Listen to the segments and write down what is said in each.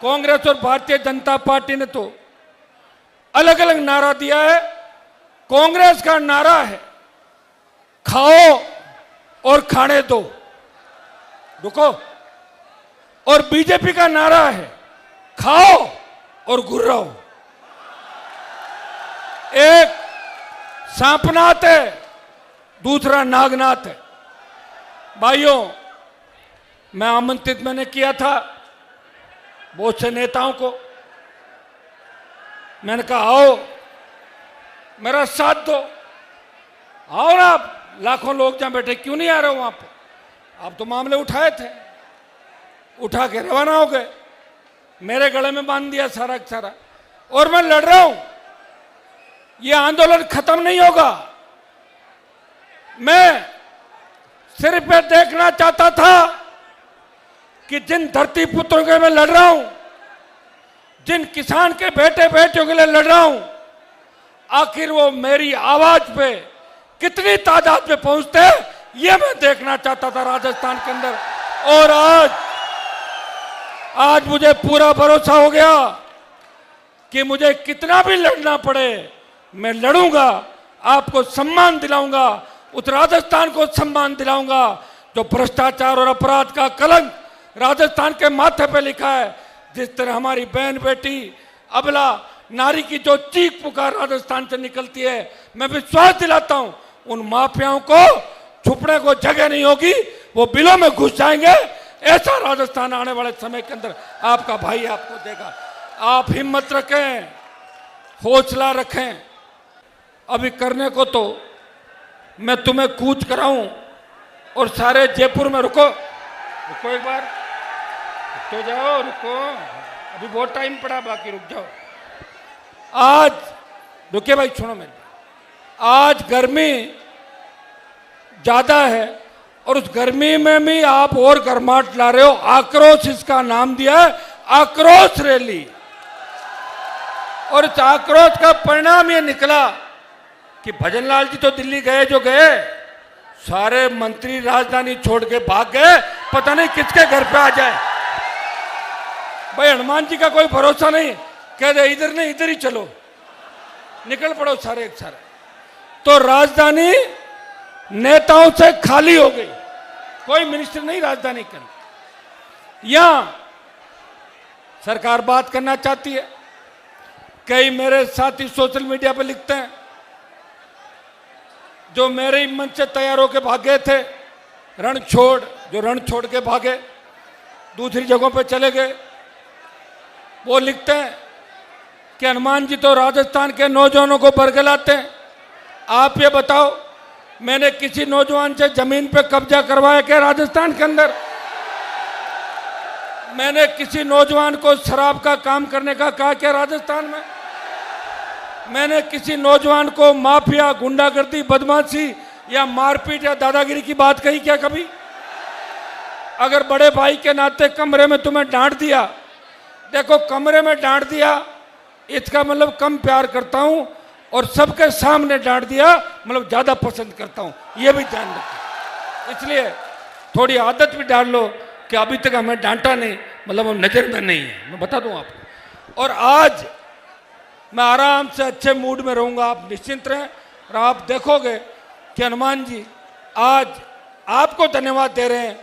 कांग्रेस और भारतीय जनता पार्टी ने तो अलग अलग नारा दिया है। कांग्रेस का नारा है खाओ और खाने दो, रुको। और बीजेपी का नारा है खाओ और गुर्राओ। एक सांपनाथ है, दूसरा नागनाथ है। भाइयों, मैं आमंत्रित मैंने किया था बहुत से नेताओं को। मैंने कहा आओ मेरा साथ दो, आओ ना आप, लाखों लोग जहां बैठे, क्यों नहीं आ रहे हो वहां पर? आप तो मामले उठाए थे, उठा के रवाना हो गए, मेरे गले में बांध दिया सारा सारा। और मैं लड़ रहा हूं, यह आंदोलन खत्म नहीं होगा। मैं सिर्फ ये देखना चाहता था कि जिन धरती पुत्रों के मैं लड़ रहा हूं, जिन किसान के बेटे बेटियों के लिए लड़ रहा हूं, आखिर वो मेरी आवाज पे कितनी तादाद में पहुंचते हैं, ये मैं देखना चाहता था राजस्थान के अंदर। और आज मुझे पूरा भरोसा हो गया कि मुझे कितना भी लड़ना पड़े मैं लड़ूंगा, आपको सम्मान दिलाऊंगा, उस राजस्थान को सम्मान दिलाऊंगा जो भ्रष्टाचार और अपराध का कलंक राजस्थान के माथे पे लिखा है। जिस तरह हमारी बहन बेटी अबला नारी की जो चीख पुकार राजस्थान से निकलती है, मैं विश्वास दिलाता हूं उन माफियाओं को छुपने को जगह नहीं होगी, वो बिलों में घुस जाएंगे। ऐसा राजस्थान आने वाले समय के अंदर आपका भाई आपको देगा। आप हिम्मत रखें, हौसला रखें। अभी करने को तो मैं तुम्हें कूच कराऊं और सारे जयपुर में रुको एक बार, रुक तो जाओ, रुको, अभी बहुत टाइम पड़ा बाकी, रुक जाओ। आज रुके भाई, सुनो मेरी, आज गर्मी ज्यादा है और उस गर्मी में भी आप और गर्माहट ला रहे हो। आक्रोश इसका नाम दिया है, आक्रोश रैली। और इस आक्रोश का परिणाम ये निकला कि भजनलाल जी तो दिल्ली गए जो गए, सारे मंत्री राजधानी छोड़ के भाग गए, पता नहीं किसके घर पे आ जाए। भाई हनुमान जी का कोई भरोसा नहीं, कह दे इधर नहीं इधर ही चलो, निकल पड़ो सारे एक सारे। तो राजधानी नेताओं से खाली हो गई, कोई मिनिस्टर नहीं राजधानी के अंदर। यहां सरकार बात करना चाहती है। कई मेरे साथी सोशल मीडिया पर लिखते हैं जो मेरे ही मंच से तैयार होकर भागे थे, रण छोड़ के भागे, दूसरी जगहों पे चले गए, वो लिखते हैं कि हनुमान जी तो राजस्थान के नौजवानों को बरगलाते हैं। आप ये बताओ, मैंने किसी नौजवान से जमीन पे कब्जा करवाया क्या राजस्थान के अंदर? मैंने किसी नौजवान को शराब का काम करने का कहा क्या राजस्थान में? मैंने किसी नौजवान को माफिया, गुंडागर्दी, बदमाशी या मारपीट या दादागिरी की बात कही क्या कभी? अगर बड़े भाई के नाते कमरे में तुम्हें डांट दिया, देखो कमरे में डांट दिया इसका मतलब कम प्यार करता हूं, और सबके सामने डांट दिया मतलब ज्यादा पसंद करता हूं, यह भी ध्यान रखो। इसलिए थोड़ी आदत भी डाल लो कि अभी तक हमें डांटा नहीं मतलब वो नजर में नहीं है, मैं बता दूं आपको। और आज मैं आराम से अच्छे मूड में रहूंगा, आप निश्चिंत रहें। और आप देखोगे कि हनुमान जी आज आपको धन्यवाद दे रहे हैं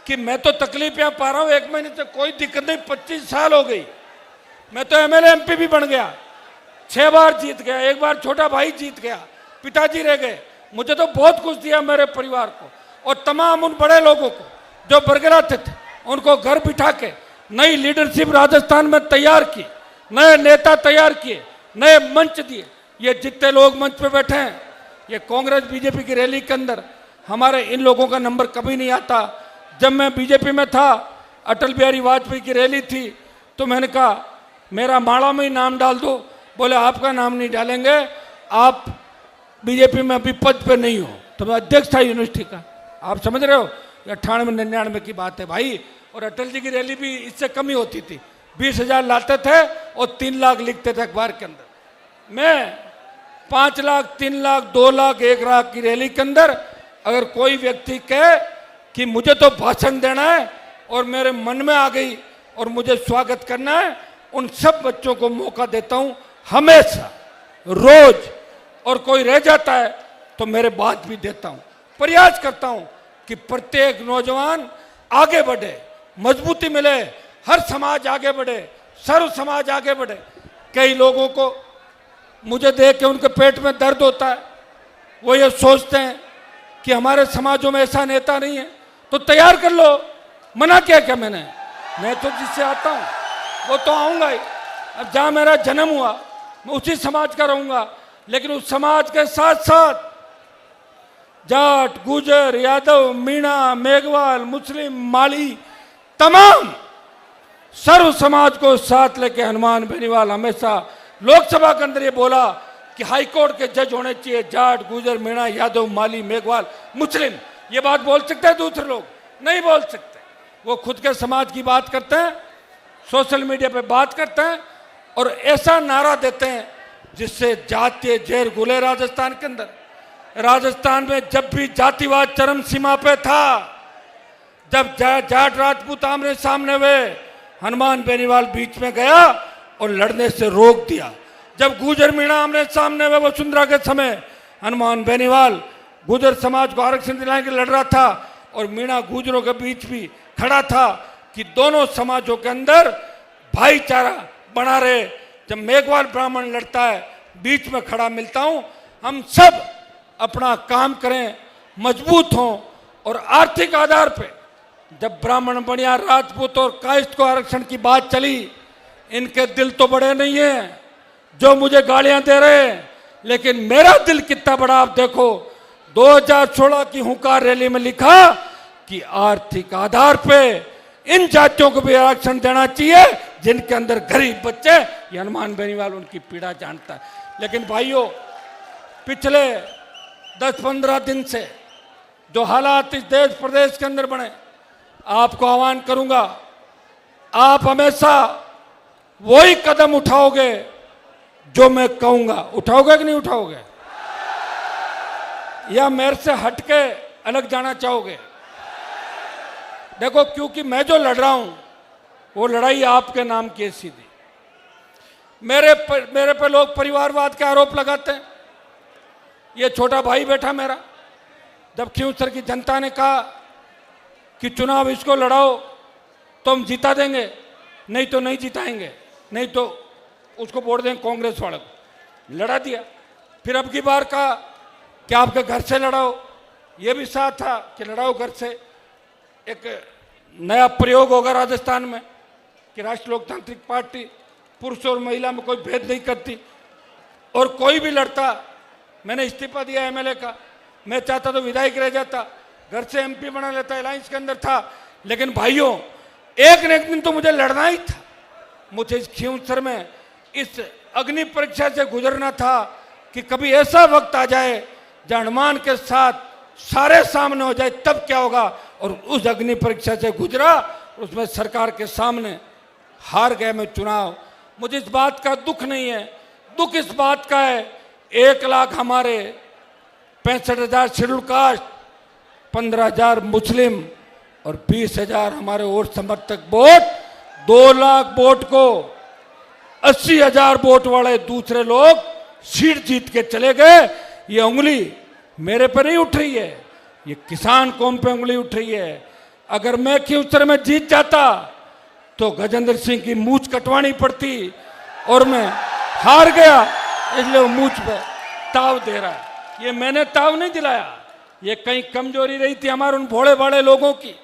कि मैं तो तकलीफ यहाँ पा रहा हूँ, 1 महीने से कोई दिक्कत नहीं, 25 साल हो गई, मैं तो एमएलए एमपी भी बन गया, 6 बार जीत गया, 1 बार छोटा भाई जीत गया, पिताजी रह गए। मुझे तो बहुत कुछ दिया मेरे परिवार को, और तमाम उन बड़े लोगों को जो बरगलाते थे उनको घर बिठा के नई लीडरशिप राजस्थान में तैयार की, नए नेता तैयार किए, नए मंच दिए। ये जितने लोग मंच पे बैठे हैं, ये कांग्रेस बीजेपी की रैली के अंदर हमारे इन लोगों का नंबर कभी नहीं आता। जब मैं बीजेपी में था, अटल बिहारी वाजपेयी की रैली थी, तो मैंने कहा मेरा माड़ा में ही नाम डाल दो। बोले आपका नाम नहीं डालेंगे, आप बीजेपी में अभी पद पे नहीं हो। तो मैं अध्यक्ष था यूनिवर्सिटी का, आप समझ रहे हो, 98-99 की बात है भाई। और अटल जी की रैली भी इससे कम ही होती थी, 20,000 लाते थे और 3 लाख लिखते थे अखबार के अंदर। मैं 5 लाख, 3 लाख, 2 लाख, 1 लाख की रैली के अंदर अगर कोई व्यक्ति कहे कि मुझे तो भाषण देना है और मेरे मन में आ गई और मुझे स्वागत करना है, उन सब बच्चों को मौका देता हूं हमेशा, रोज। और कोई रह जाता है तो मेरे बात भी देता हूं। प्रयास करता हूं कि प्रत्येक नौजवान आगे बढ़े, मजबूती मिले, हर समाज आगे बढ़े, सर्व समाज आगे बढ़े। कई लोगों को मुझे देख के उनके पेट में दर्द होता है, वो ये सोचते हैं कि हमारे समाजों में ऐसा नेता नहीं है, तो तैयार कर लो। मना किया क्या मैंने? मैं तो जिससे आता हूँ वो तो आऊँगा ही। अब जहाँ मेरा जन्म हुआ मैं उसी समाज का रहूँगा, लेकिन उस समाज के साथ साथ जाट, गुजर, यादव, मीणा, मेघवाल, मुस्लिम, माली, तमाम सर्व समाज को साथ लेके हनुमान बेनीवाल हमेशा लोकसभा के अंदर ये बोला कि हाईकोर्ट के जज होने चाहिए जाट, गुजर, मीणा, यादव, माली, मेघवाल, मुस्लिम। ये बात बोल सकते हैं दूसरे लोग? नहीं बोल सकते। वो खुद के समाज की बात करते हैं, सोशल मीडिया पे बात करते हैं और ऐसा नारा देते हैं जिससे जातीय जहर घुले राजस्थान के अंदर। राजस्थान में जब भी जातिवाद चरम सीमा पे था, जब जाट राजपूत आमने सामने हुए, हनुमान बेनीवाल बीच में गया और लड़ने से रोक दिया। जब गुजर मीणा आमने सामने हुए वसुंधरा के समय, हनुमान बेनीवाल गुजर समाज को आरक्षण दिलाने के लिए लड़ रहा था और मीणा गुजरों के बीच भी खड़ा था कि दोनों समाजों के अंदर भाईचारा बना रहे। जब मेघवाल ब्राह्मण लड़ता है, बीच में खड़ा मिलता हूं। हम सब अपना काम करें, मजबूत हों और आर्थिक आधार पे जब ब्राह्मण, बनियार, राजपूत और कायस्थ को आरक्षण की बात चली, इनके दिल तो बड़े नहीं हैं जो मुझे गालियां दे रहे हैं, लेकिन मेरा दिल कितना बड़ा आप देखो। 2016 की हुंकार रैली में लिखा कि आर्थिक आधार पे इन जातियों को भी आरक्षण देना चाहिए जिनके अंदर गरीब बच्चे। ये हनुमान बेनीवाल उनकी पीड़ा जानता है। लेकिन भाइयों, पिछले 10-15 दिन से जो हालात इस देश प्रदेश के अंदर बने, आपको आह्वान करूंगा, आप हमेशा वही कदम उठाओगे जो मैं कहूंगा। उठाओगे कि नहीं उठाओगे? या मेरे से हटके अलग जाना चाहोगे? देखो, क्योंकि मैं जो लड़ रहा हूं वो लड़ाई आपके नाम की है सीधी। मेरे पे लोग परिवारवाद के आरोप लगाते हैं। ये छोटा भाई बैठा मेरा, जब खींवसर की जनता ने कहा कि चुनाव इसको लड़ाओ तो हम जिता देंगे, नहीं तो नहीं जिताएंगे, नहीं तो उसको वोट देंगे कांग्रेस वाले को, लड़ा दिया। फिर अब की बार कहा कि आपके घर से लड़ाओ, ये भी साथ था कि लड़ाओ घर से। एक नया प्रयोग होगा राजस्थान में कि राष्ट्रीय लोकतांत्रिक पार्टी पुरुष और महिला में कोई भेद नहीं करती और कोई भी लड़ता। मैंने इस्तीफा दिया एमएलए का, मैं चाहता तो विधायक रह जाता, घर से एमपी बना लेता, अलायंस के अंदर था। लेकिन भाइयों, एक न एक दिन तो मुझे लड़ना ही था। मुझे इस खींवसर में इस अग्नि परीक्षा से गुजरना था कि कभी ऐसा वक्त आ जाए जब हनुमान के साथ सारे सामने हो जाए, तब क्या होगा। और उस अग्नि परीक्षा से गुजरा, उसमें सरकार के सामने हार गए मैं चुनाव। मुझे इस बात का दुख नहीं है, दुख इस बात का है 1 लाख हमारे 65,000 शेड्यूल कास्ट, 15,000 मुस्लिम और 20,000 हमारे और समर्थक वोट, 2 लाख वोट को 80,000 वोट वाले दूसरे लोग सीट जीत के चले गए। ये उंगली मेरे पर नहीं उठ रही है, ये किसान कौम पे उंगली उठ रही है। अगर मैं खींवसर में जीत जाता तो गजेंद्र सिंह की मूंछ कटवानी पड़ती और मैं हार गया, इसलिए वो मूंछ पे ताव दे रहा है। ये मैंने ताव नहीं दिलाया, ये कहीं कमजोरी रही थी हमारे उन भोले भाले लोगों की।